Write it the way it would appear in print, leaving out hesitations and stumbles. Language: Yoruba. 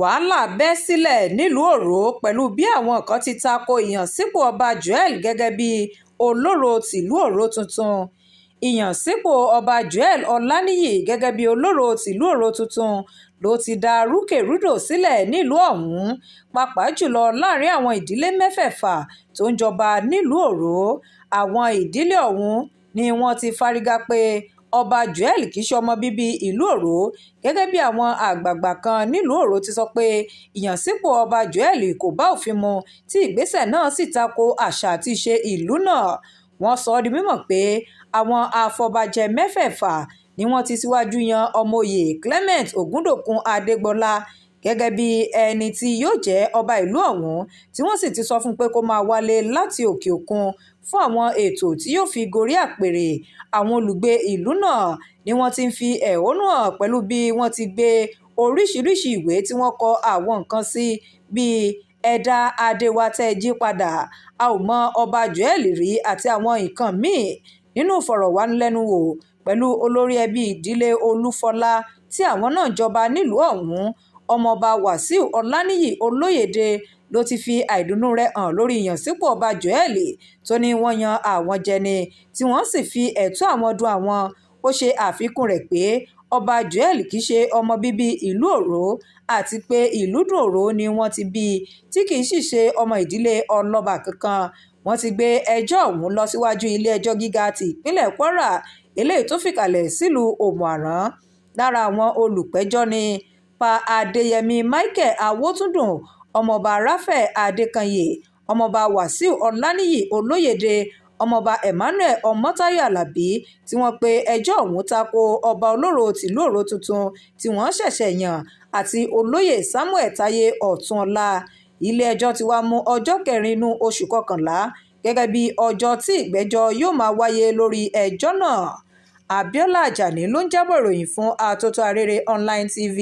wàhálà bẹ́ sílẹ̀ nílùú Òró pẹ̀lú bí àwọn kan ti tako ìyànsípò ọba Joel gẹ́gẹ́ bí Oloro tìlú Òró tuntun. Ìyànsípò ọba Joel Ọláníyì gẹ́gẹ́ bí Oloro tìlú Òró tuntun ló ti dá rúkèrúdò sílẹ̀ nílùú ọ̀hún, pàápàá jùlọ láàrin àwọn ìdílé mẹ́fẹ̀ẹ̀fà tó ń jọba nílùú Òró. Àwọn ìdílé ọ̀hún ni wọ́n ti fárígá pé ọba Joel kì í ṣe ọmọ bíbí ìlú Òró, gẹ́gẹ́ bí àwọn àgbààgbà kan nílùú Òró ti sọ pé ìyànsípò ọba Joel kò bá òfin mu, tí ìgbésẹ̀ náà sì tako àṣà àti ìṣe ìlú náà. Wọ́n sọ ọ́ di mímọ̀ pé àwọn afọbajẹ mẹ́fẹ̀ẹ̀fà ni wọ́n ti síwájú yan ọmọoyè Clement Ògúndòkun Adégbọlá gẹ́gẹ́ bí ẹni tí yóò jẹ́ ọba ìlú ọ̀hún, tí wọ́n sì ti sọ fún un pé kó máa wálé láti òkè òkun fún àwọn ètò tí yóò fi gorí àpèrè. Àwọn olùgbé ìlú náà ni wọ́n ti ń fi ẹ̀hónú hàn pẹ̀lú bí wọ́n ti gbé oríṣiríṣi ìwé tí wọ́n kọ àwọn nǹkan sí, bíi ẹ̀dá adé wa tẹ́ ẹ jí padà, a ò mọ ọba Joel rí àti àwọn nǹkan míì. Nínú ìfọ̀rọ̀wánilẹ́nuwò pẹ̀lú olórí ẹbí ìdílé Olúfọlá tí àwọn náà jọba nílùú ọ̀hún, ọmọọba Wàsíù Ọláníyì Olóyèdè ló ti fi àìdùnnú rẹ̀ hàn lórí ìyànsípò ọba Joel tó ní wọ́n yan àwọn jẹ ni, tí wọ́n sì fi ẹ̀tọ́ àwọn dun àwọn. Ó ṣe àfikún rẹ̀ pé ọba Joel kì í ṣe ọmọ bíbí ìlú Òró àti pé ìlú Dùn Òró ni wọ́n ti bí i, tí kì í sì ṣe ọmọ ìdílé ọlọ́ba kankan. Wọ́n ti gbé ẹjọ́ ọ̀hún lọ síwájú ilé-ẹjọ́ gíga ti ìpínlẹ̀ Kwara, eléyìí tó fìkàlẹ̀ sílùú Òmù-àrán. Lára àwọn olùpẹ̀jọ́ ni Pa Adéyẹmí Michael Awótúndùn, ọmọọba Raphael Adékanyè, ọmọọba Wàsíù Ọláníyì Olóyèdè, ọmọọba Emmanuel Ọmọ́táyọ̀ Alábí, tí wọ́n pe ẹjọ́ ọ̀hún tako ọba Oloro tìlú Òró tuntun tí wọ́n ṣẹ̀ṣẹ̀ yàn, àti olóyè Samuel Táyé Ọ̀túnọlá. Ilé-ẹjọ́ ti wá mú ọjọ́ 4 inú oṣù kọkànlá gẹ́gẹ́ bí ọjọ́ tí ìgbẹ́jọ́ yóò máa wáyé lórí ẹjọ́ náà. Abíọ́lá Àjàní ló ń jábọ̀ ìròyìn fún Atótó Arére Online TV.